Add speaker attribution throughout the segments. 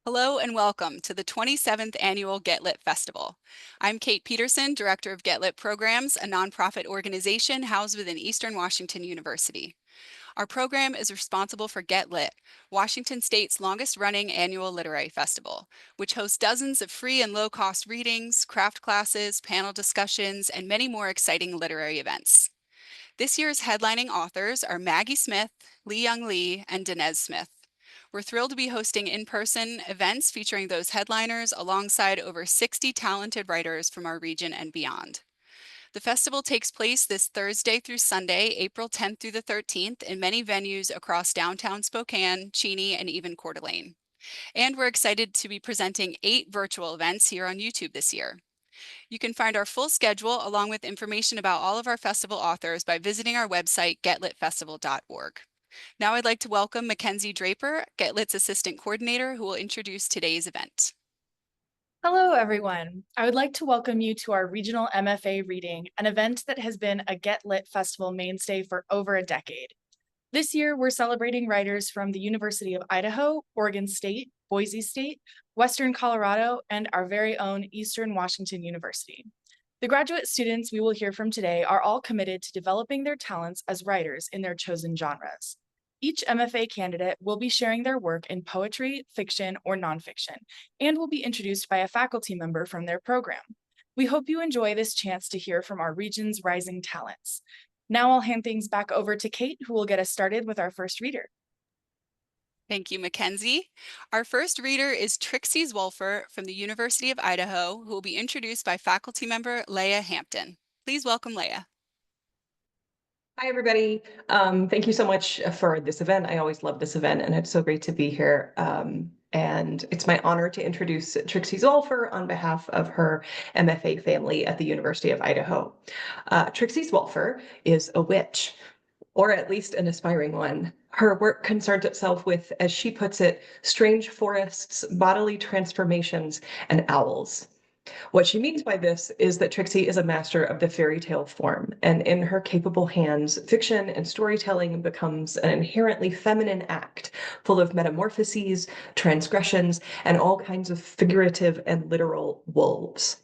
Speaker 1: Hello and welcome to the 27th Annual Get Lit Festival. I'm Kate Peterson, Director of Get Lit Programs, a nonprofit organization housed within Eastern Washington University. Our program is responsible for Get Lit, Washington State's longest-running annual literary festival, which hosts dozens of free and low-cost readings, craft classes, panel discussions, and many more exciting literary events. This year's headlining authors are Maggie Smith, Lee Young Lee, and Dinez Smith. We're thrilled to be hosting in-person events featuring those headliners alongside over 60 talented writers from our region and beyond. The festival takes place this Thursday through Sunday, April 10th through the 13th, in many venues across downtown Spokane, Cheney, and even Coeur d'Alene. And we're excited to be presenting 8 virtual events here on YouTube this year. You can find our full schedule along with information about all of our festival authors by visiting our website, getlitfestival.org. Now I'd like to welcome Mackenzie Draper, Get Lit's Assistant Coordinator, who will introduce today's event.
Speaker 2: Hello, everyone. I would like to welcome you to our regional MFA Reading, an event that has been a Get Lit Festival mainstay for over a decade. This year, we're celebrating writers from the University of Idaho, Oregon State, Boise State, Western Colorado, and our very own Eastern Washington University. The graduate students we will hear from today are all committed to developing their talents as writers in their chosen genres. Each MFA candidate will be sharing their work in poetry, fiction, or nonfiction, and will be introduced by a faculty member from their program. We hope you enjoy this chance to hear from our region's rising talents. Now I'll hand things back over to Kate, who will get us started with our first reader.
Speaker 1: Thank you, Mackenzie. Our first reader is Trixie Zwolfer from the University of Idaho, who will be introduced by faculty member Leah Hampton. Please welcome Leah.
Speaker 3: Hi, everybody. Thank you so much for this event. I always love this event, and it's so great to be here. And it's my honor to introduce Trixie Zwolfer on behalf of her MFA family at the University of Idaho. Trixie Zwolfer is a witch, or at least an aspiring one. Her work concerns itself with, as she puts it, strange forests, bodily transformations, and owls. What she means by this is that Trixie is a master of the fairy tale form, and in her capable hands, fiction and storytelling becomes an inherently feminine act, full of metamorphoses, transgressions, and all kinds of figurative and literal wolves.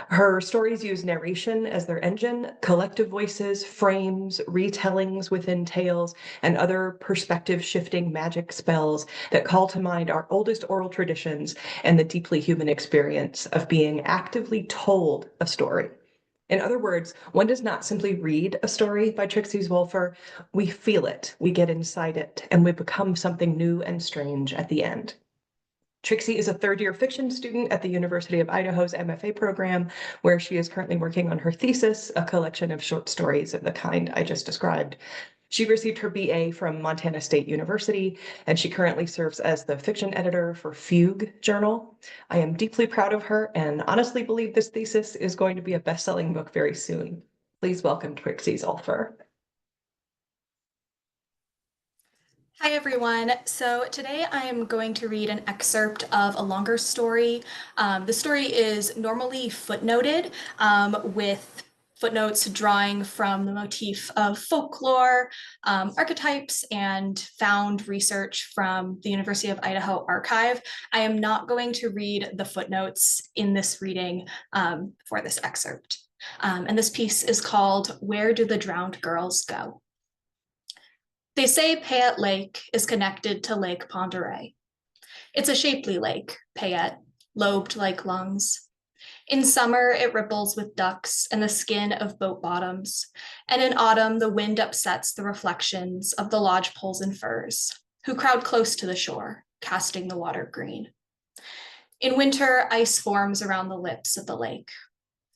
Speaker 3: Her stories use narration as their engine, collective voices, frames, retellings within tales, and other perspective-shifting magic spells that call to mind our oldest oral traditions and the deeply human experience of being actively told a story. In other words, one does not simply read a story by Trixie Zwolfer, we feel it, we get inside it, and we become something new and strange at the end. Trixie is a third-year fiction student at the University of Idaho's MFA program, where she is currently working on her thesis, a collection of short stories of the kind I just described. She received her BA from Montana State University, and she currently serves as the fiction editor for Fugue Journal. I am deeply proud of her and honestly believe this thesis is going to be a best-selling book very soon. Please welcome Trixie Zwolfer.
Speaker 4: Hi everyone. So today I am going to read an excerpt of a longer story. The story is normally footnoted with footnotes drawing from the motif of folklore, archetypes, and found research from the University of Idaho archive. I am not going to read the footnotes in this reading for this excerpt. And this piece is called "Where Do the Drowned Girls Go?" They say Payette Lake is connected to Lake Pend Oreille. It's a shapely lake, Payette, lobed like lungs. In summer, it ripples with ducks and the skin of boat bottoms, and in autumn, the wind upsets the reflections of the lodge poles and firs, who crowd close to the shore, casting the water green. In winter, ice forms around the lips of the lake.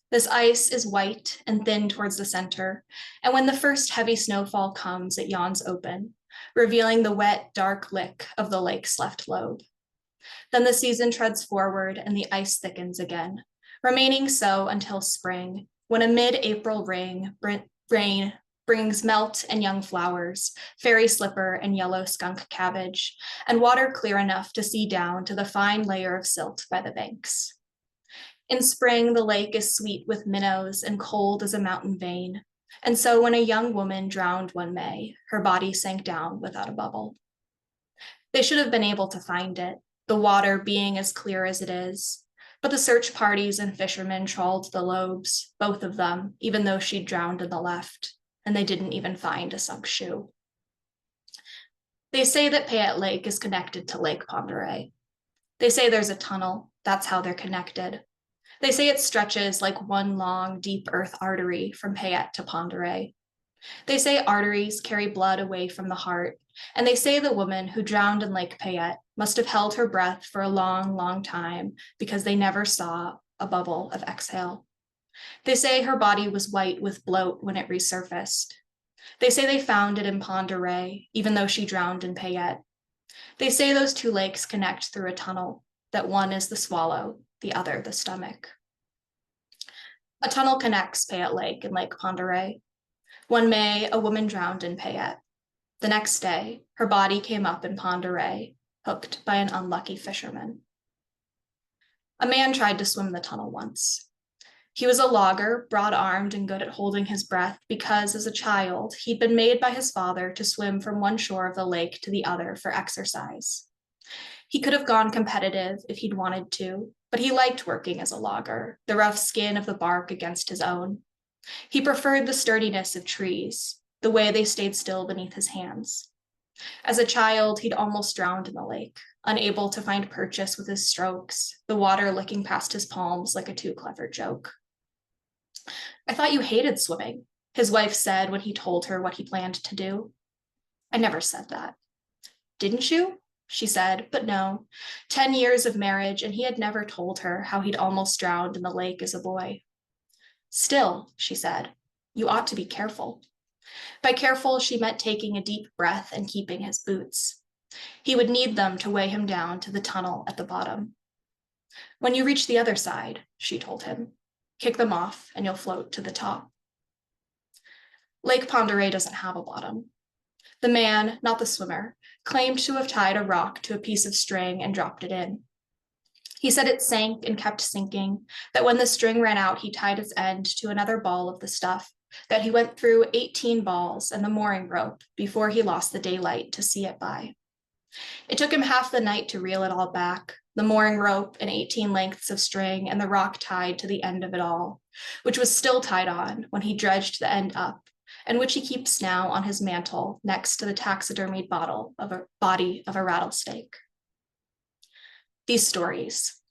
Speaker 4: This ice is white and thin towards the center, and when the first heavy snowfall comes, it yawns open, revealing the wet, dark lick of the lake's left lobe. Then the season treads forward and the ice thickens again, remaining so until spring, when a mid-April rain brings melt and young flowers, fairy slipper and yellow skunk cabbage, and water clear enough to see down to the fine layer of silt by the banks. In spring, the lake is sweet with minnows and cold as a mountain vein. And so when a young woman drowned one May, her body sank down without a bubble. They should have been able to find it. the water being as clear as it is. But the search parties and fishermen trawled the lobes, both of them, even though she'd drowned in the left, and they didn't even find a sunk shoe. They say that Payette Lake is connected to Lake Pend Oreille. They say there's a tunnel, that's how they're connected. They say it stretches like one long, deep earth artery from Payette to Pend Oreille. They say arteries carry blood away from the heart, and they say the woman who drowned in Lake Payette must have held her breath for a long, long time because they never saw a bubble of exhale. They say her body was white with bloat when it resurfaced. They say they found it in Pend Oreille, even though she drowned in Payette. They say those two lakes connect through a tunnel, that one is the swallow, the other the stomach. A tunnel connects Payette Lake and Lake Pend Oreille. One May, a woman drowned in Payette. The next day, her body came up in Pend Oreille, hooked by an unlucky fisherman. A man tried to swim the tunnel once. He was a logger, broad-armed and good at holding his breath because, as a child, he'd been made by his father to swim from one shore of the lake to the other for exercise. He could have gone competitive if he'd wanted to, but he liked working as a logger, the rough skin of the bark against his own. He preferred the sturdiness of trees, the way they stayed still beneath his hands. As a child, he'd almost drowned in the lake, unable to find purchase with his strokes, the water licking past his palms like a too clever joke. "I thought you hated swimming," his wife said when he told her what he planned to do. "I never said that." "Didn't you?" she said, but no. 10 years of marriage, and he had never told her how he'd almost drowned in the lake as a boy. "Still," she said, "you ought to be careful." By careful, she meant taking a deep breath and keeping his boots. He would need them to weigh him down to the tunnel at the bottom. "When you reach the other side," she told him, "kick them off and you'll float to the top." Lake Pend Oreille doesn't have a bottom. The man, not the swimmer, claimed to have tied a rock to a piece of string and dropped it in. He said it sank and kept sinking, that when the string ran out, he tied its end to another ball of the stuff, that he went through 18 balls and the mooring rope before he lost the daylight to see it by. It took him half the night to reel it all back, the mooring rope and 18 lengths of string and the rock tied to the end of it all, which was still tied on when he dredged the end up, and which he keeps now on his mantle next to the taxidermied body of a rattlesnake. These stories,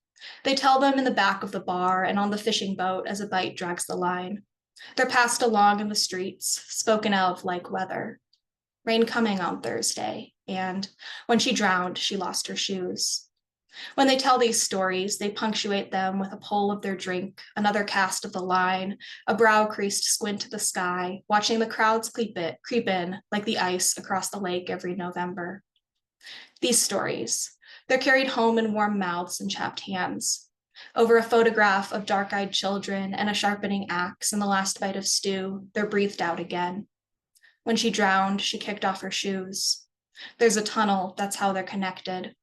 Speaker 4: they tell them in the back of the bar and on the fishing boat as a bite drags the line. They're passed along in the streets, spoken of like weather. Rain coming on Thursday, and when she drowned, she lost her shoes. When they tell these stories, they punctuate them with a pull of their drink, another cast of the line, a brow-creased squint to the sky, watching the crowds creep in like the ice across the lake every November. These stories, they're carried home in warm mouths and chapped hands. Over a photograph of dark-eyed children and a sharpening axe and the last bite of stew, they're breathed out again. When she drowned, she kicked off her shoes. There's a tunnel, that's how they're connected.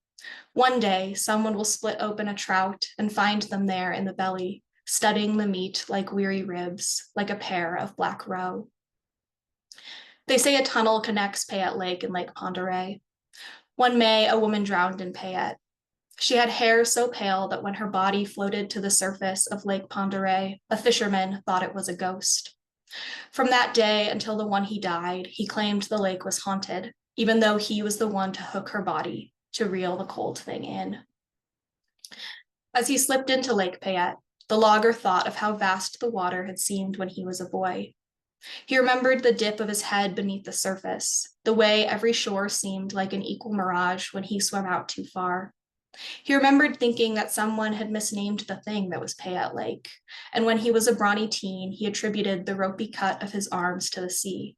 Speaker 4: One day, someone will split open a trout and find them there in the belly, studying the meat like weary ribs, like a pair of black roe. They say a tunnel connects Payette Lake and Lake Pend Oreille. One May, a woman drowned in Payette. She had hair so pale that when her body floated to the surface of Lake Pend Oreille, a fisherman thought it was a ghost. From that day until the one he died, he claimed the lake was haunted, even though he was the one to hook her body to reel the cold thing in. As he slipped into Lake Payette, the logger thought of how vast the water had seemed when he was a boy. He remembered the dip of his head beneath the surface, the way every shore seemed like an equal mirage when he swam out too far. He remembered thinking that someone had misnamed the thing that was Payette Lake, and when he was a brawny teen, he attributed the ropey cut of his arms to the sea.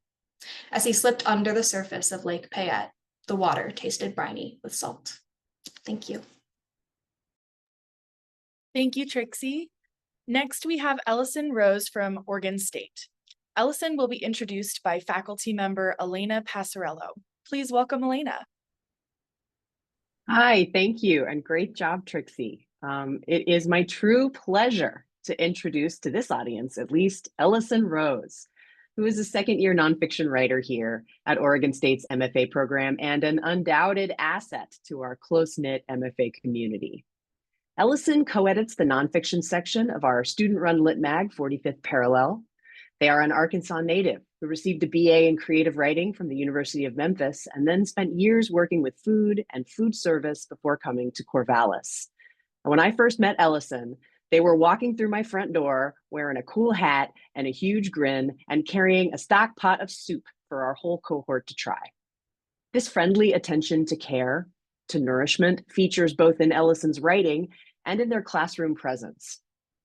Speaker 4: As he slipped under the surface of Lake Payette, the water tasted briny with salt. Thank you.
Speaker 2: Thank you, Trixie. Next, we have Ellison Rose from Oregon State. Ellison will be introduced by faculty member Elena Passarello. Please welcome Elena.
Speaker 5: Hi, thank you, and great job, Trixie. It is my true pleasure to introduce to this audience, at least, Ellison Rose. who is a second-year nonfiction writer here at Oregon State's MFA program and an undoubted asset to our close-knit MFA community. Ellison co-edits the nonfiction section of our student-run lit mag, 45th Parallel. They are an Arkansas native who received a BA in creative writing from the University of Memphis and then spent years working with food and food service before coming to Corvallis. And when I first met Ellison, they were walking through my front door wearing a cool hat and a huge grin and carrying a stock pot of soup for our whole cohort to try. This friendly attention to care, to nourishment, features both in Ellison's writing and in their classroom presence.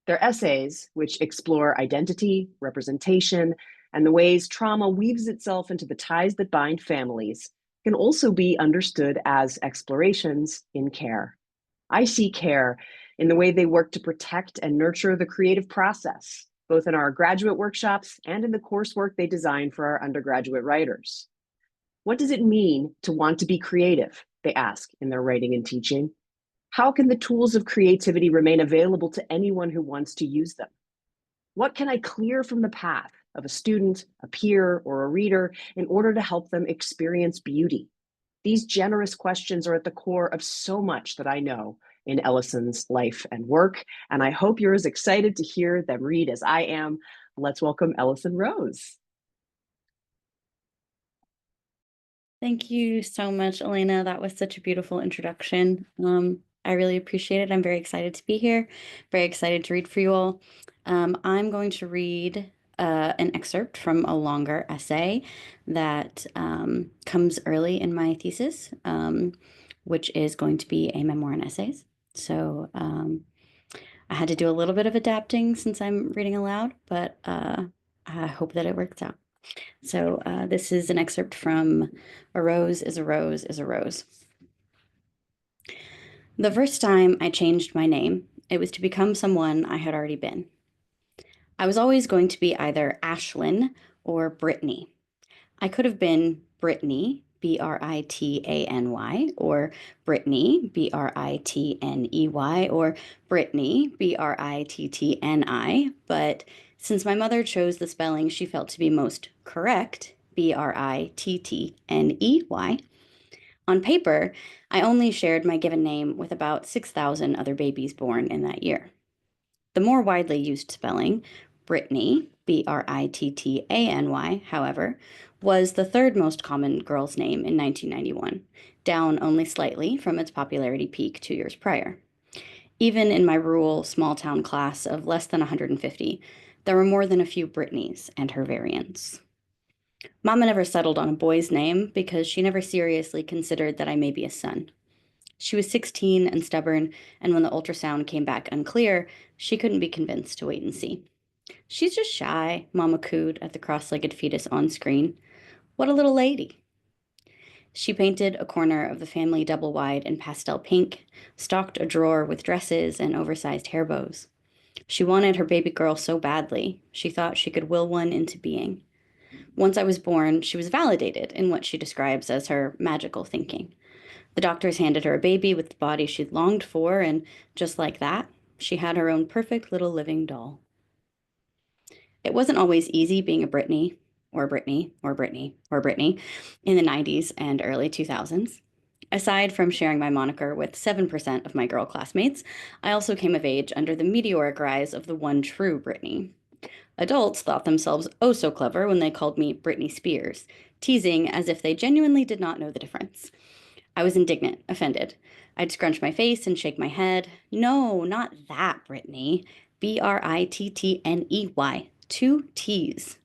Speaker 5: Their essays, which explore identity, representation, and the ways trauma weaves itself into the ties that bind families, can also be understood as explorations in care. I see care in the way they work to protect and nurture the creative process, both in our graduate workshops and in the coursework they design for our undergraduate writers. What does it mean to want to be creative? They ask in their writing and teaching. How can the tools of creativity remain available to anyone who wants to use them? What can I clear from the path of a student, a peer, or a reader in order to help them experience beauty? These generous questions are at the core of so much that I know in Ellison's life and work, and I hope you're as excited to hear them read as I am. Let's welcome Ellison Rose.
Speaker 6: Thank you so much, Elena. That was such a beautiful introduction. I really appreciate it. I'm very excited to be here, very excited to read for you all. I'm going to read an excerpt from a longer essay that comes early in my thesis, which is going to be a memoir and essays. So I had to do a little bit of adapting since I'm reading aloud, but I hope that it works out. So this is an excerpt from A Rose is a Rose is a Rose. The first time I changed my name, it was to become someone I had already been. I was always going to be either Ashlyn or Brittany. I could have been Brittany, Britany, or Brittany, Britney, or Brittany, Brittni, but since my mother chose the spelling she felt to be most correct, Brittney, on paper, I only shared my given name with about 6,000 other babies born in that year. The more widely used spelling, Brittany, Brittany, however, was the third most common girl's name in 1991, down only slightly from its popularity peak 2 years prior. Even in my rural, small-town class of less than 150, there were more than a few Brittnys and her variants. Mama never settled on a boy's name because she never seriously considered that I may be a son. She was 16 and stubborn, and when the ultrasound came back unclear, she couldn't be convinced to wait and see. She's just shy, Mama cooed at the cross-legged fetus on screen. What a little lady. She painted a corner of the family double wide in pastel pink, stocked a drawer with dresses and oversized hair bows. She wanted her baby girl so badly, she thought she could will one into being. Once I was born, she was validated in what she describes as her magical thinking. The doctors handed her a baby with the body she'd longed for, and just like that, she had her own perfect little living doll. It wasn't always easy being a Brittany, or Brittany, or Brittany, or Brittany in the 90s and early 2000s. Aside from sharing my moniker with 7% of my girl classmates, I also came of age under the meteoric rise of the one true Brittany. Adults thought themselves oh so clever when they called me Britney Spears, teasing as if they genuinely did not know the difference. I was indignant, offended. I'd scrunch my face and shake my head. No, not that Brittany. Brittney, 2 T's.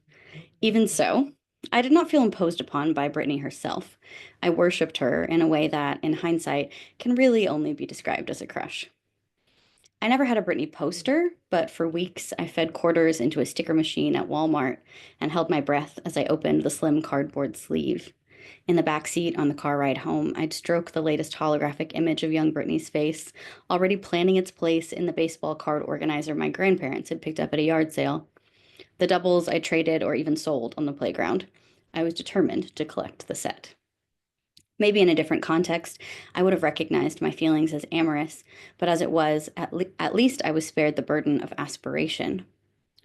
Speaker 6: Even so, I did not feel imposed upon by Brittany herself. I worshipped her in a way that, in hindsight, can really only be described as a crush. I never had a Brittany poster, but for weeks I fed quarters into a sticker machine at Walmart and held my breath as I opened the slim cardboard sleeve. In the back seat on the car ride home, I'd stroke the latest holographic image of young Brittany's face, already planning its place in the baseball card organizer my grandparents had picked up at a yard sale. The doubles I traded or even sold on the playground. I was determined to collect the set. Maybe in a different context, I would have recognized my feelings as amorous, but as it was, at least I was spared the burden of aspiration.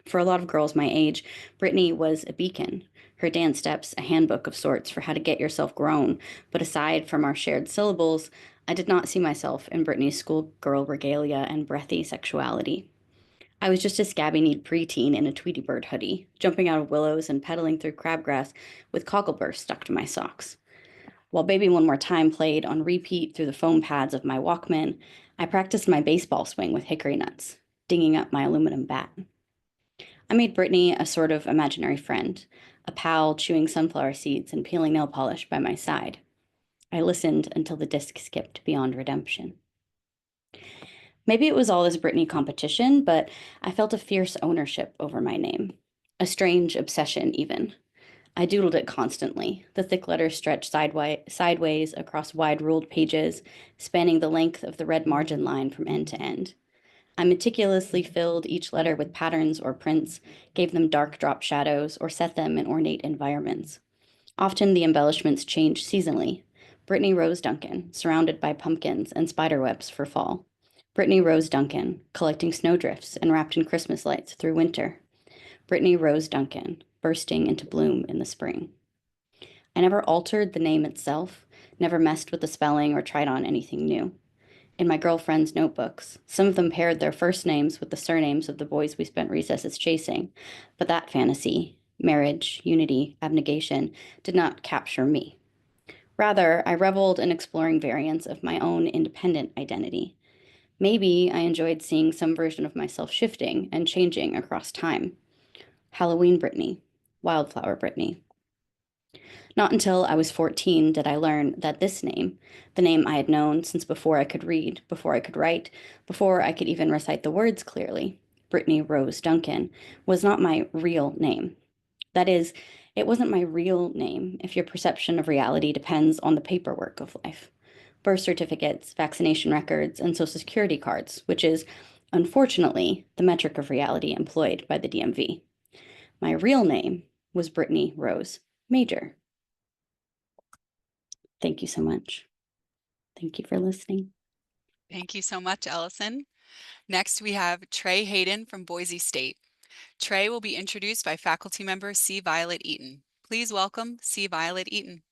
Speaker 6: For a lot of girls my age, Brittany was a beacon. Her dance steps, a handbook of sorts for how to get yourself grown. But aside from our shared syllables, I did not see myself in Brittany's schoolgirl regalia and breathy sexuality. I was just a scabby-kneed preteen in a Tweety Bird hoodie, jumping out of willows and pedaling through crabgrass with cockleburrs stuck to my socks. While Baby One More Time played on repeat through the foam pads of my Walkman, I practiced my baseball swing with hickory nuts, dinging up my aluminum bat. I made Brittany a sort of imaginary friend, a pal chewing sunflower seeds and peeling nail polish by my side. I listened until the disc skipped beyond redemption. Maybe it was all this Brittany competition, but I felt a fierce ownership over my name, a strange obsession even. I doodled it constantly, the thick letters stretched sideways across wide ruled pages, spanning the length of the red margin line from end to end. I meticulously filled each letter with patterns or prints, gave them dark drop shadows, or set them in ornate environments. Often the embellishments changed seasonally. Brittany Rose Duncan, surrounded by pumpkins and spiderwebs for fall. Brittany Rose Duncan, collecting snowdrifts and wrapped in Christmas lights through winter. Brittany Rose Duncan, bursting into bloom in the spring. I never altered the name itself, never messed with the spelling or tried on anything new. In my girlfriends' notebooks, some of them paired their first names with the surnames of the boys we spent recesses chasing, but that fantasy, marriage, unity, abnegation, did not capture me. Rather, I reveled in exploring variants of my own independent identity. Maybe I enjoyed seeing some version of myself shifting and changing across time. Halloween Brittany, Wildflower Brittany. Not until I was 14 did I learn that this name, the name I had known since before I could read, before I could write, before I could even recite the words clearly, Brittany Rose Duncan, was not my real name. That is, it wasn't my real name if your perception of reality depends on the paperwork of life. Birth certificates, vaccination records, and social security cards, which is, unfortunately, the metric of reality employed by the DMV. My real name was Brittany Rose Major. Thank you so much. Thank you for listening.
Speaker 1: Thank you so much, Ellison. Next, we have Trey Hayden from Boise State. Trey will be introduced by faculty member C. Violet Eaton. Please welcome C. Violet Eaton.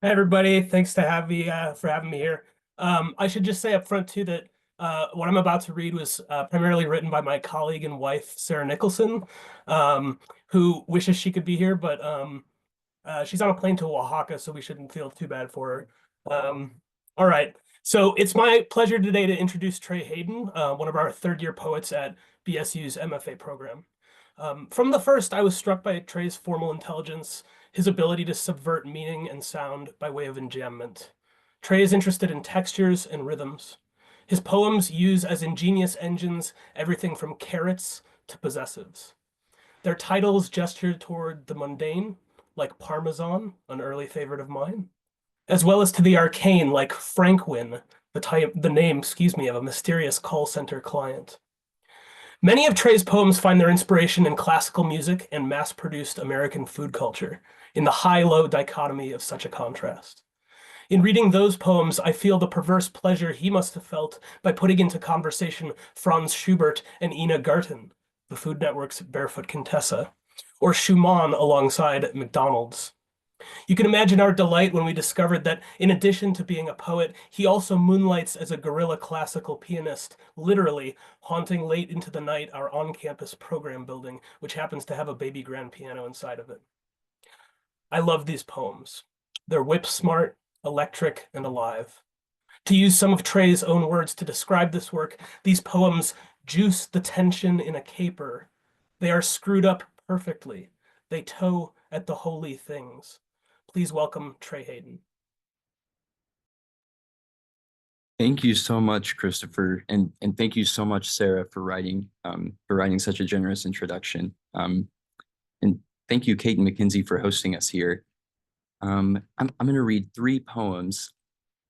Speaker 7: Hi, everybody. Thanks for having me here. I should just say up front, too, that what I'm about to read was primarily written by my colleague and wife, Sarah Nicholson, who wishes she could be here, but she's on a plane to Oaxaca, so we shouldn't feel too bad for her. All right. So it's my pleasure today to introduce Trey Hayden, one of our third-year poets at BSU's MFA program. From the first, I was struck by Trey's formal intelligence, his ability to subvert meaning and sound by way of enjambment. Trey is interested in textures and rhythms. His poems use as ingenious engines everything from carrots to possessives. Their titles gesture toward the mundane, like Parmesan, an early favorite of mine, as well as to the arcane, like Frankwin, the name, of a mysterious call center client. Many of Trey's poems find their inspiration in classical music and mass-produced American food culture, in the high-low dichotomy of such a contrast. In reading those poems, I feel the perverse pleasure he must have felt by putting into conversation Franz Schubert and Ina Garten, the Food Network's Barefoot Contessa, or Schumann alongside McDonald's. You can imagine our delight when we discovered that, in addition to being a poet, he also moonlights as a guerrilla classical pianist, literally haunting late into the night our on-campus program building, which happens to have a baby grand piano inside of it. I love these poems. They're whip-smart, electric, and alive. To use some of Trey's own words to describe this work, these poems juice the tension in a caper. They are screwed up perfectly. They tow at the holy things. Please welcome Trey Hayden.
Speaker 8: Thank you so much, Christopher, and thank you so much, Sarah, for writing such a generous introduction. And thank you, Kate and McKinsey, for hosting us here. I'm going to read 3 poems.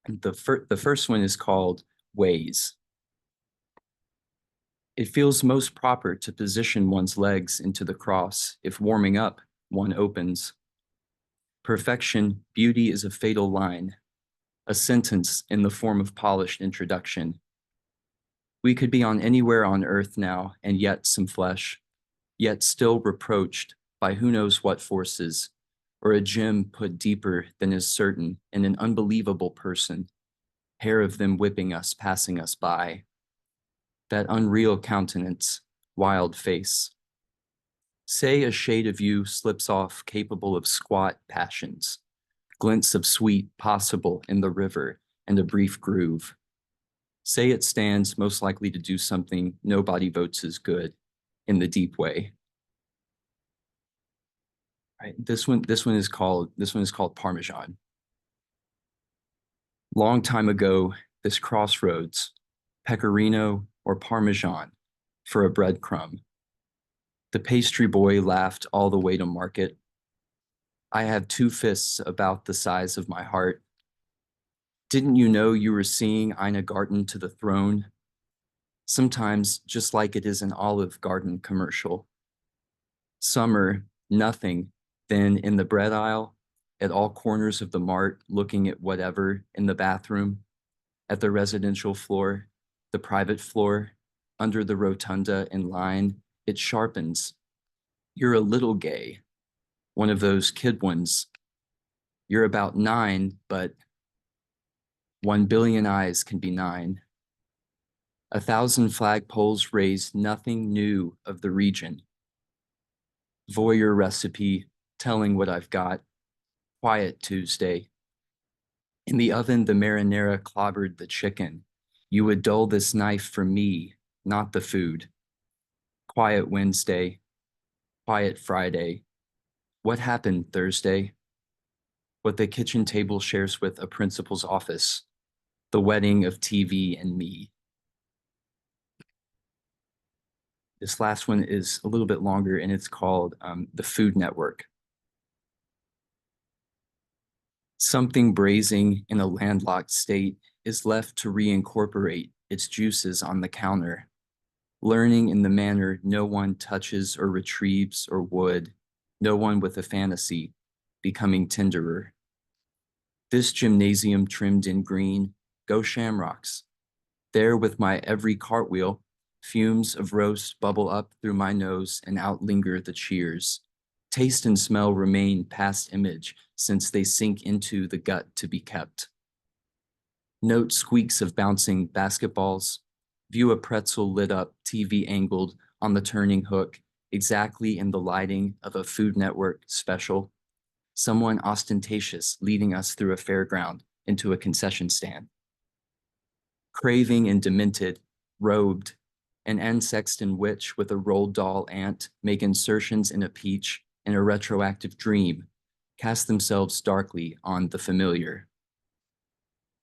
Speaker 8: The first one is called Ways. It feels most proper to position one's legs into the cross if warming up one opens. Perfection, beauty is a fatal line, a sentence in the form of polished introduction. We could be on anywhere on earth now, and yet some flesh, yet still reproached by who knows what forces, or a gem put deeper than is certain in an unbelievable person, hair of them whipping us, passing us by. That unreal countenance, wild face. Say a shade of you slips off capable of squat passions, glints of sweet possible in the river and a brief groove. Say it stands most likely to do something nobody votes as good in the deep way. Right, this one is called Parmesan. Long time ago, this crossroads, pecorino or Parmesan for a breadcrumb. The pastry boy laughed all the way to market. I have two fists about the size of my heart. Didn't you know you were seeing Ina Garten to the throne? Sometimes just like it is an Olive Garden commercial. Summer, nothing, then in the bread aisle, at all corners of the mart, looking at whatever in the bathroom, at the residential floor, the private floor, under the rotunda in line, it sharpens. You're a little gay, one of those kid ones. You're about 9, but 1 billion eyes can be 9. 1,000 flagpoles raise nothing new of the region. Voyeur recipe, telling what I've got. Quiet Tuesday. In the oven, the marinara clobbered the chicken. You would dull this knife for me, not the food. Quiet Wednesday. Quiet Friday. What happened Thursday? What the kitchen table shares with a principal's office. The wedding of TV and me. This last one is a little bit longer and it's called The Food Network. Something brazing in a landlocked state is left to reincorporate its juices on the counter, learning in the manner no one touches or retrieves or would, no one with a fantasy, becoming tenderer. This gymnasium trimmed in green, go shamrocks. There with my every cartwheel, fumes of roast bubble up through my nose and outlinger the cheers. Taste and smell remain past image since they sink into the gut to be kept. Note squeaks of bouncing basketballs. View a pretzel lit up, TV angled on the turning hook, exactly in the lighting of a Food Network special. Someone ostentatious leading us through a fairground into a concession stand. Craving and demented, robed, an Ansexton witch with a rolled doll ant make insertions in a peach in a retroactive dream, cast themselves darkly on the familiar.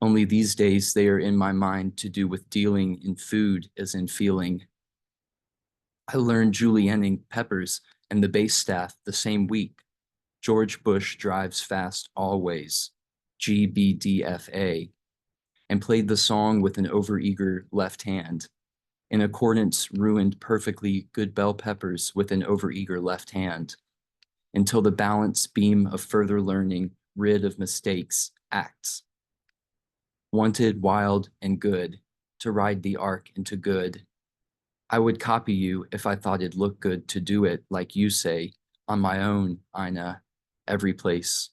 Speaker 8: Only these days they are in my mind to do with dealing in food as in feeling. I learned julienning peppers and the base staff the same week. George Bush drives fast always, GBDFA, and played the song with an overeager left hand. In accordance, ruined perfectly good bell peppers with an overeager left hand, until the balance beam of further learning, rid of mistakes, acts. Wanted, wild, and good, to ride the arc into good. I would copy you if I thought it'd look good to do it like you say, on my own, Ina, every place.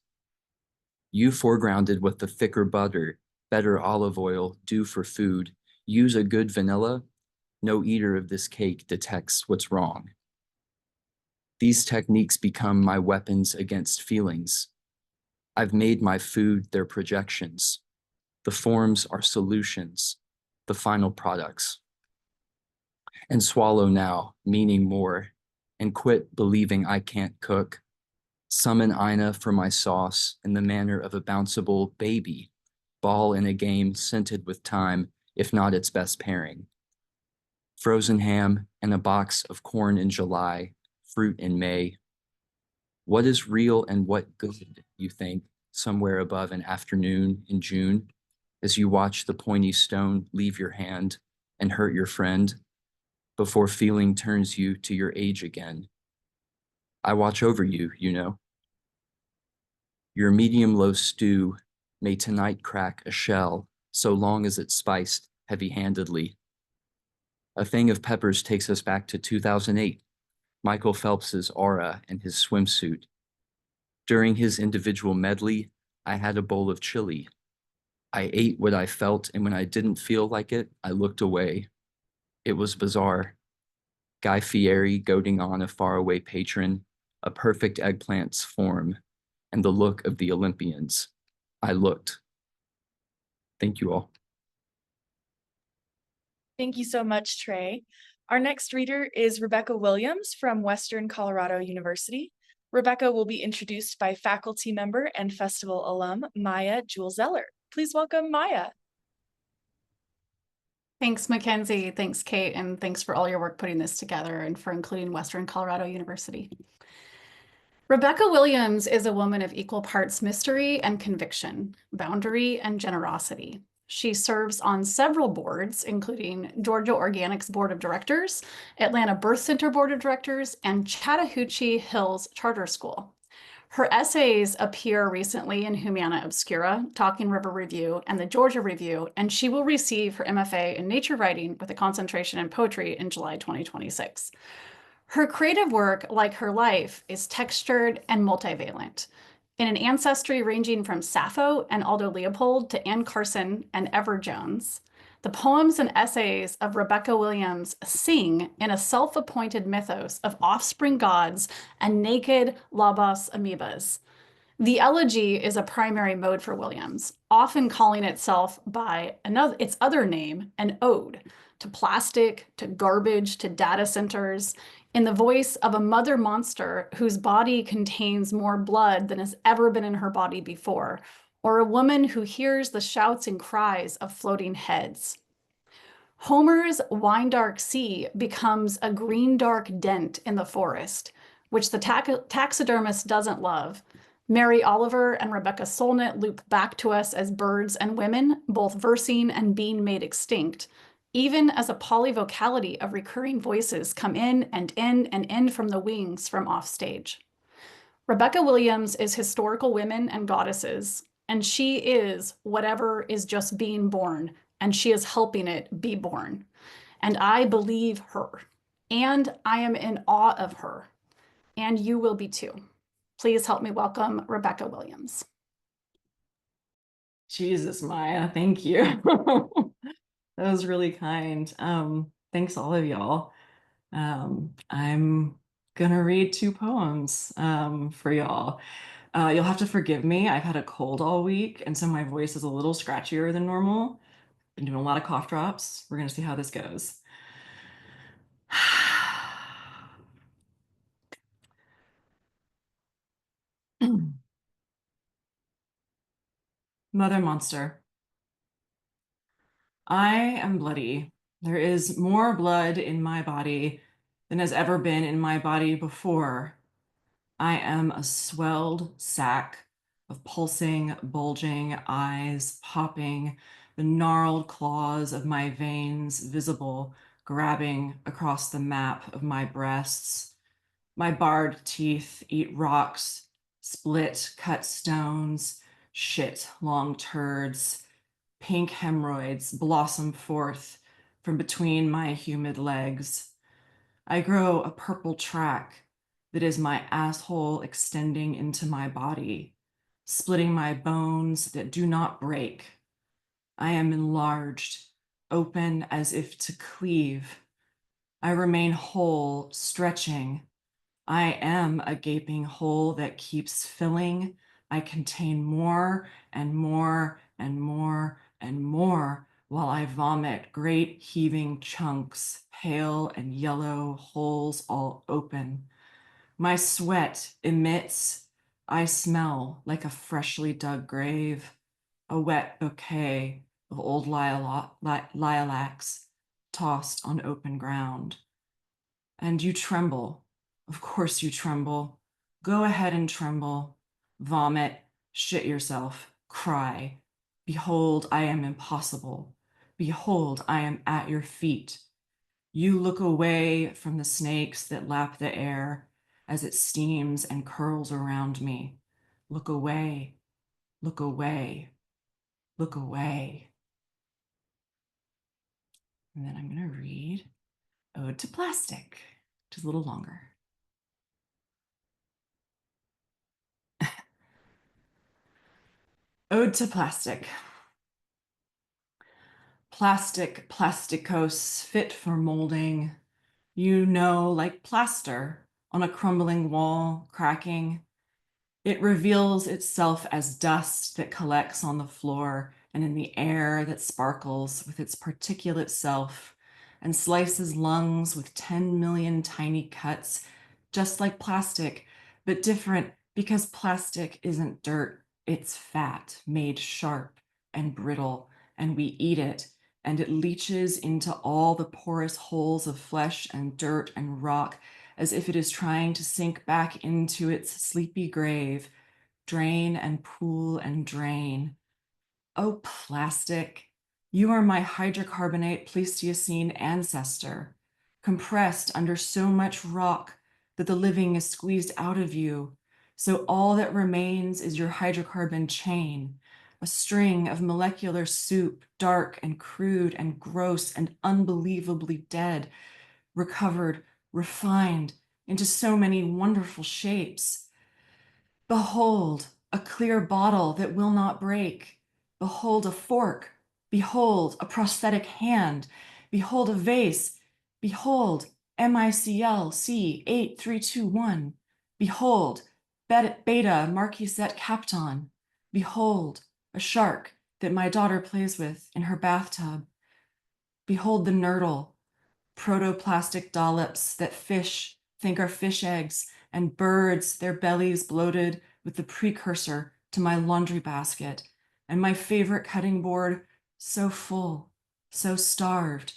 Speaker 8: You foregrounded with the thicker butter, better olive oil, due for food. Use a good vanilla. No eater of this cake detects what's wrong. These techniques become my weapons against feelings. I've made my food their projections. The forms are solutions, the final products. And swallow now, meaning more, and quit believing I can't cook. Summon Ina for my sauce in the manner of a bounceable baby, ball in a game scented with time, if not its best pairing. Frozen ham and a box of corn in July, fruit in May. What is real and what good, you think, somewhere above an afternoon in June, as you watch the pointy stone leave your hand and hurt your friend, before feeling turns you to your age again. I watch over you, you know. Your medium-low stew may tonight crack a shell, so long as it's spiced heavy-handedly. A thing of peppers takes us back to 2008, Michael Phelps's aura and his swimsuit. During his individual medley, I had a bowl of chili. I ate what I felt, and when I didn't feel like it, I looked away. It was bizarre. Guy Fieri goading on a faraway patron, a perfect eggplant's form, and the look of the Olympians. I looked. Thank you all.
Speaker 2: Thank you so much, Trey. Our next reader is Rebecca Williams from Western Colorado University. Rebecca will be introduced by faculty member and festival alum, Maya Jewell-Zeller. Please welcome Maya.
Speaker 9: Thanks, Mackenzie. Thanks, Kate, and thanks for all your work putting this together and for including Western Colorado University. Rebecca Williams is a woman of equal parts mystery and conviction, boundary and generosity. She serves on several boards, including Georgia Organics Board of Directors, Atlanta Birth Center Board of Directors, and Chattahoochee Hills Charter School. Her essays appear recently in Humana Obscura, Talking River Review, and the Georgia Review, and she will receive her MFA in Nature Writing with a concentration in poetry in July 2026. Her creative work, like her life, is textured and multivalent. In an ancestry ranging from Sappho and Aldo Leopold to Anne Carson and Ever Jones, the poems and essays of Rebecca Williams sing in a self-appointed mythos of offspring gods and naked Labos amoebas. The elegy is a primary mode for Williams, often calling itself by its other name, an ode, to plastic, to garbage, to data centers, in the voice of a mother monster whose body contains more blood than has ever been in her body before, or a woman who hears the shouts and cries of floating heads. Homer's wine-dark sea becomes a green-dark dent in the forest, which the taxidermist doesn't love. Mary Oliver and Rebecca Solnit loop back to us as birds and women, both versing and being made extinct, even as a polyvocality of recurring voices come in and end from the wings from offstage. Rebecca Williams is historical women and goddesses, and she is whatever is just being born, and she is helping it be born. And I believe her, and I am in awe of her, and you will be too. Please help me welcome Rebecca Williams.
Speaker 10: Jesus, Maya, thank you. That was really kind. Thanks all of y'all. I'm gonna read two poems for y'all. You'll have to forgive me. I've had a cold all week, and so my voice is a little scratchier than normal. Been doing a lot of cough drops. We're gonna see how this goes. Mother Monster. I am bloody. There is more blood in my body than has ever been in my body before. I am a swelled sack of pulsing, bulging eyes popping, the gnarled claws of my veins visible, grabbing across the map of my breasts. My barred teeth eat rocks, split, cut stones, shit long turds. Pink hemorrhoids blossom forth from between my humid legs. I grow a purple track that is my asshole extending into my body, splitting my bones that do not break. I am enlarged, open as if to cleave. I remain whole, stretching. I am a gaping hole that keeps filling. I contain more and more and more and more while I vomit great heaving chunks, pale and yellow holes all open. My sweat emits. I smell like a freshly dug grave, a wet bouquet of old lilacs tossed on open ground. And you tremble. Of course you tremble. Go ahead and tremble. Vomit, shit yourself, cry. Behold, I am impossible. Behold, I am at your feet. You look away from the snakes that lap the air as it steams and curls around me. Look away, look away, look away. And then I'm going to read Ode to Plastic, which is a little longer. Ode to Plastic. Plastic, plasticose, fit for molding. You know, like plaster on a crumbling wall, cracking. It reveals itself as dust that collects on the floor and in the air that sparkles with its particulate self and slices lungs with 10 million tiny cuts, just like plastic, but different because plastic isn't dirt, it's fat made sharp and brittle, and we eat it, and it leaches into all the porous holes of flesh and dirt and rock as if it is trying to sink back into its sleepy grave, drain and pool and drain. Oh, plastic, you are my hydrocarbonate Pleistocene ancestor, compressed under so much rock that the living is squeezed out of you. So all that remains is your hydrocarbon chain, a string of molecular soup, dark and crude and gross and unbelievably dead, recovered, refined into so many wonderful shapes. Behold, a clear bottle that will not break. Behold, a fork. Behold, a prosthetic hand. Behold, a vase. Behold, MICL C8321. Behold, Beta Marquisette Kapton. Behold, a shark that my daughter plays with in her bathtub. Behold the nurdle, protoplastic dollops that fish think are fish eggs, and birds, their bellies bloated with the precursor to my laundry basket, and my favorite cutting board so full, so starved.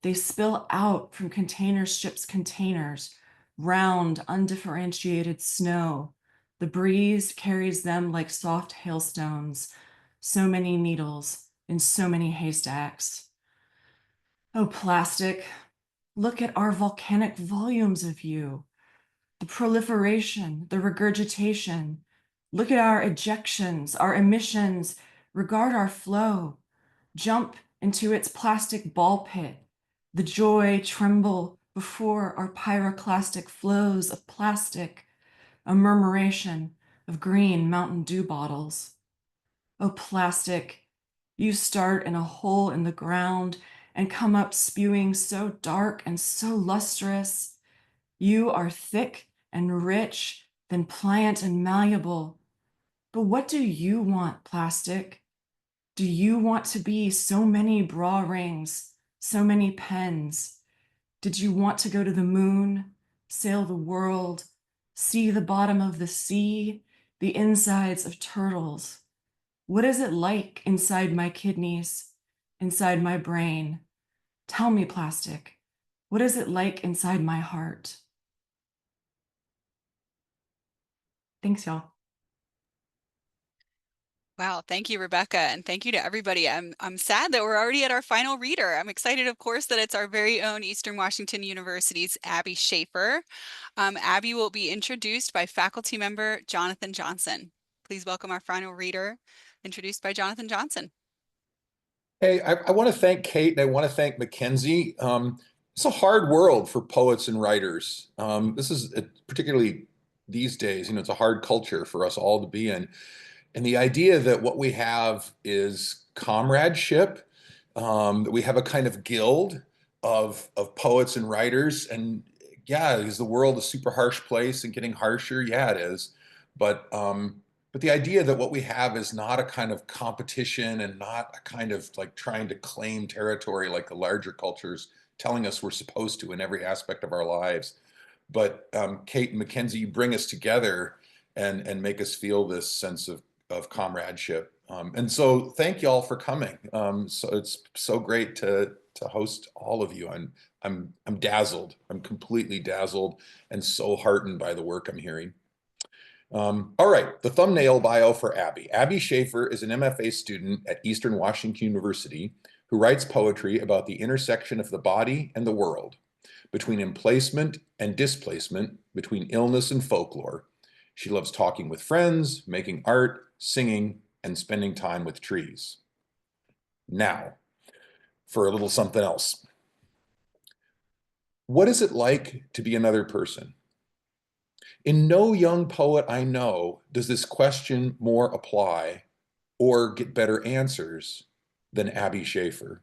Speaker 10: They spill out from container ships' containers, round, undifferentiated snow. The breeze carries them like soft hailstones, so many needles in so many haystacks. Oh, plastic, look at our volcanic volumes of you, the proliferation, the regurgitation. Look at our ejections, our emissions. Regard our flow. Jump into its plastic ball pit. The joy tremble before our pyroclastic flows of plastic, a murmuration of green Mountain Dew bottles. Oh, plastic, you start in a hole in the ground and come up spewing so dark and so lustrous. You are thick and rich, then pliant and malleable. But what do you want, plastic? Do you want to be so many bra rings, so many pens? Did you want to go to the moon, sail the world, see the bottom of the sea, the insides of turtles? What is it like inside my kidneys, inside my brain? Tell me, plastic, what is it like inside my heart? Thanks, y'all.
Speaker 1: Wow, thank you, Rebecca, and thank you to everybody. I'm sad that we're already at our final reader. I'm excited, of course, that it's our very own Eastern Washington University's Abby Schaefer. Abby will be introduced by faculty member Jonathan Johnson. Please welcome our final reader, introduced by Jonathan Johnson.
Speaker 11: Hey, I want to thank Kate and I want to thank Mackenzie. It's a hard world for poets and writers. This is particularly these days, it's a hard culture for us all to be in. And the idea that what we have is comradeship, that we have a kind of guild of poets and writers. And yeah, is the world a super harsh place and getting harsher? Yeah, it is. But the idea that what we have is not a kind of competition and not a kind of like trying to claim territory like the larger cultures telling us we're supposed to in every aspect of our lives. But Kate and Mackenzie, you bring us together and make us feel this sense of comradeship. And so thank y'all for coming. So it's so great to host all of you. I'm dazzled. I'm completely dazzled and so heartened by the work I'm hearing. All right, the thumbnail bio for Abby. Abby Schaefer is an MFA student at Eastern Washington University who writes poetry about the intersection of the body and the world, between emplacement and displacement, between illness and folklore. She loves talking with friends, making art, singing, and spending time with trees. Now, for a little something else. What is it like to be another person? In no young poet I know does this question more apply or get better answers than Abby Schaefer.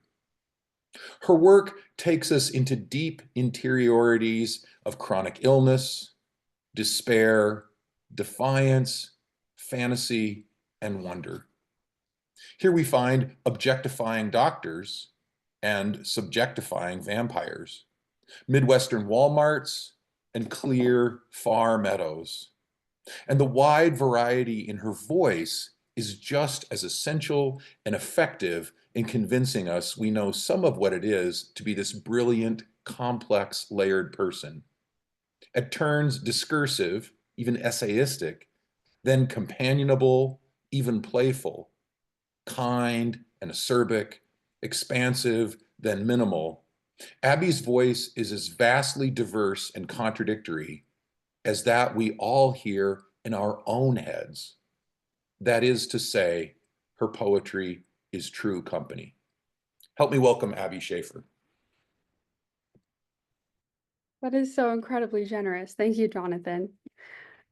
Speaker 11: Her work takes us into deep interiorities of chronic illness, despair, defiance, fantasy, and wonder. Here we find objectifying doctors and subjectifying vampires, Midwestern Walmarts and clear, far meadows. And the wide variety in her voice is just as essential and effective in convincing us we know some of what it is to be this brilliant, complex, layered person. At turns discursive, even essayistic, then companionable, even playful, kind and acerbic, expansive, then minimal. Abby's voice is as vastly diverse and contradictory as that we all hear in our own heads. That is to say, her poetry is true company. Help me welcome Abby Schaefer.
Speaker 12: That is so incredibly generous. Thank you, Jonathan.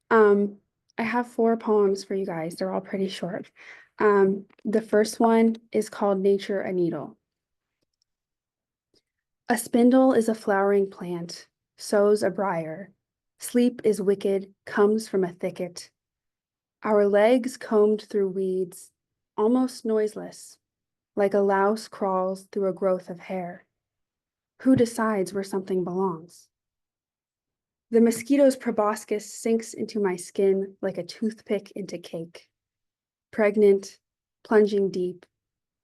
Speaker 12: I have 4 poems for you guys. They're all pretty short. The first one is called Nature a Needle. A spindle is a flowering plant, sows a briar. Sleep is wicked, comes from a thicket. Our legs combed through weeds, almost noiseless, like a louse crawls through a growth of hair. Who decides where something belongs? The mosquito's proboscis sinks into my skin like a toothpick into cake. Pregnant, plunging deep,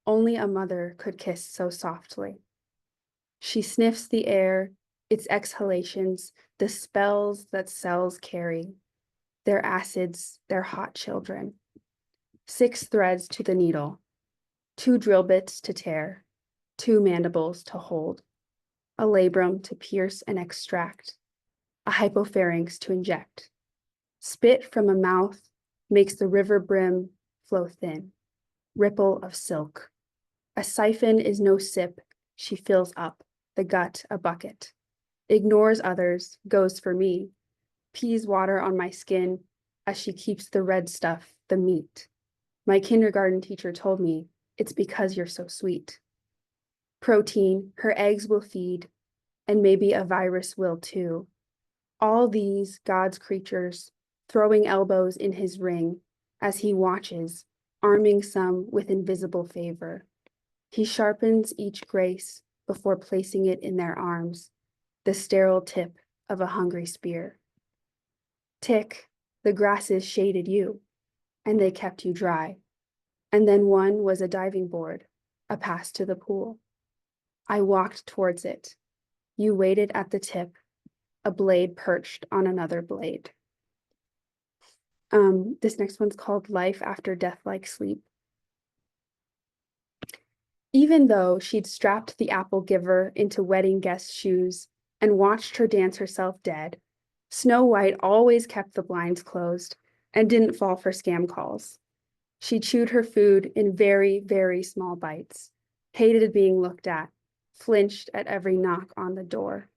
Speaker 12: only a mother could kiss so softly. She sniffs the air, its exhalations, the spells that cells carry, their acids, their hot children. 6 threads to the needle, 2 drill bits to tear, 2 mandibles to hold, a labrum to pierce and extract, a hypopharynx to inject. Spit from a mouth makes the river brim flow thin, ripple of silk. A siphon is no sip, she fills up, the gut a bucket. Ignores others, goes for me, pees water on my skin as she keeps the red stuff, the meat. My kindergarten teacher told me, it's because you're so sweet. Protein, her eggs will feed, and maybe a virus will too. All these, God's creatures, throwing elbows in his ring as he watches, arming some with invisible favor. He sharpens each grace before placing it in their arms, the sterile tip of a hungry spear. Tick, the grasses shaded you, and they kept you dry. And then one was a diving board, a pass to the pool. I walked towards it. You waited at the tip, a blade perched on another blade. This next one's called Life After Death-Like Sleep. Even though she'd strapped the apple giver into wedding guest shoes and watched her dance herself dead, Snow White always kept the blinds closed and didn't fall for scam calls. She chewed her food in very, very small bites, hated being looked at, flinched at every knock on the door.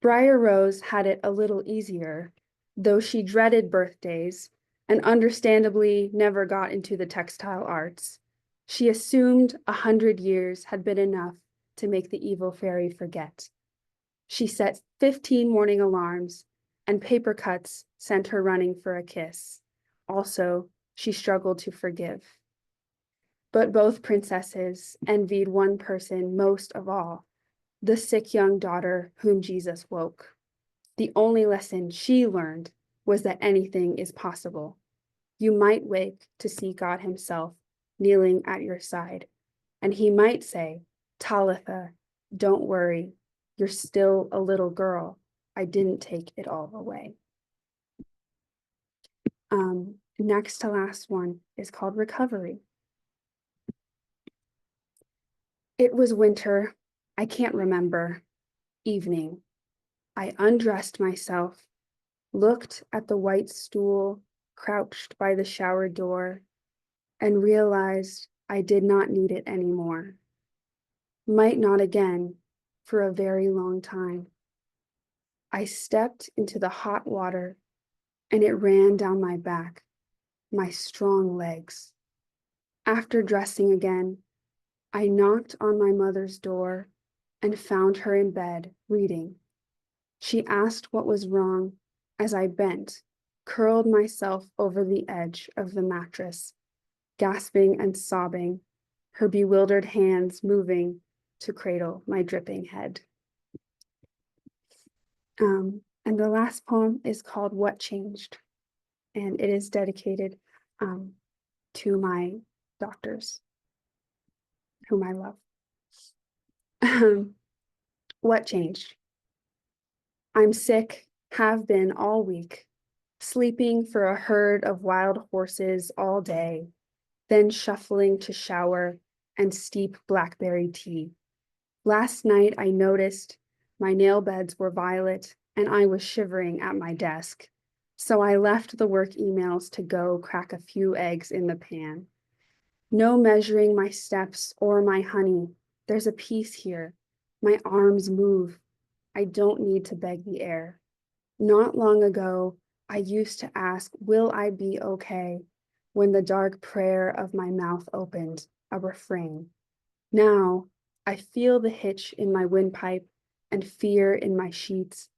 Speaker 12: Briar Rose had it a little easier, though she dreaded birthdays and understandably never got into the textile arts. She assumed 100 years had been enough to make the evil fairy forget. She set 15 morning alarms, and paper cuts sent her running for a kiss. Also, she struggled to forgive. But both princesses envied one person most of all, the sick young daughter whom Jesus woke. The only lesson she learned was that anything is possible. You might wake to see God himself kneeling at your side, and he might say, Talitha, don't worry, you're still a little girl. I didn't take it all away. Next to last one is called Recovery. It was winter, I can't remember, evening. I undressed myself, looked at the white stool crouched by the shower door, and realized I did not need it anymore. Might not again for a very long time. I stepped into the hot water and it ran down my back, my strong legs. After dressing again, I knocked on my mother's door and found her in bed reading. She asked what was wrong as I bent, curled myself over the edge of the mattress, gasping and sobbing, her bewildered hands moving to cradle my dripping head. And the last poem is called What Changed, and it is dedicated to my doctors, whom I love. What changed? I'm sick, have been all week, sleeping for a herd of wild horses all day, then shuffling to shower and steep blackberry tea. Last night I noticed my nail beds were violet and I was shivering at my desk. So I left the work emails to go crack a few eggs in the pan. No measuring my steps or my honey. There's a peace here. My arms move. I don't need to beg the air. Not long ago, I used to ask, will I be okay? When the dark prayer of my mouth opened, a refrain. Now, I feel the hitch in my windpipe and fear in my sheets,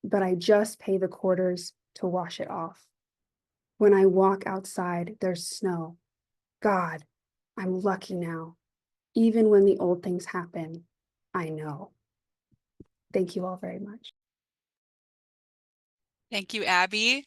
Speaker 12: but I just pay the quarters to wash it off. When I walk outside, there's snow. God, I'm lucky now. Even when the old things happen, I know. Thank you all very much.
Speaker 1: Thank you, Abby.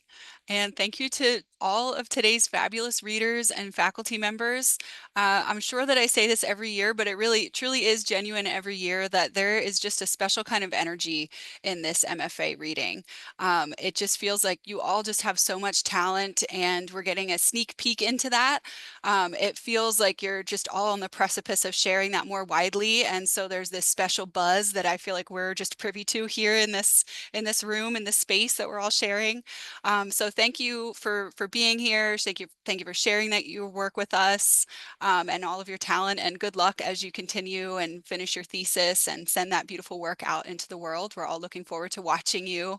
Speaker 1: And thank you to all of today's fabulous readers and faculty members. I'm sure that I say this every year, but it really truly is genuine every year that there is just a special kind of energy in this MFA reading. It just feels like you all just have so much talent and we're getting a sneak peek into that. It feels like you're just all on the precipice of sharing that more widely. And so there's this special buzz that I feel like we're just privy to here in this room, in this space that we're all sharing. So thank you for being here. Thank you for sharing that your work with us and all of your talent, and good luck as you continue and finish your thesis and send that beautiful work out into the world. We're all looking forward to watching you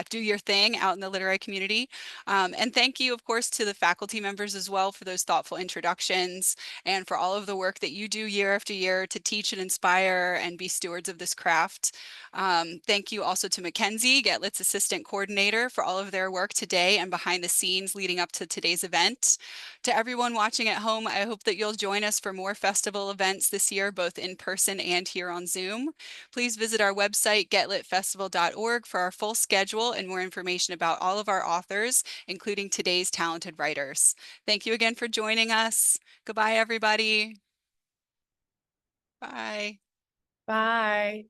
Speaker 1: do your thing out in the literary community. And thank you, of course, to the faculty members as well for those thoughtful introductions and for all of the work that you do year after year to teach and inspire and be stewards of this craft. Thank you also to Mackenzie, GetLit's assistant coordinator, for all of their work today and behind the scenes leading up to today's event. To everyone watching at home, I hope that you'll join us for more festival events this year, both in person and here on Zoom. Please visit our website, getlitfestival.org, for our full schedule and more information about all of our authors, including today's talented writers. Thank you again for joining us. Goodbye, everybody. Bye.
Speaker 2: Bye.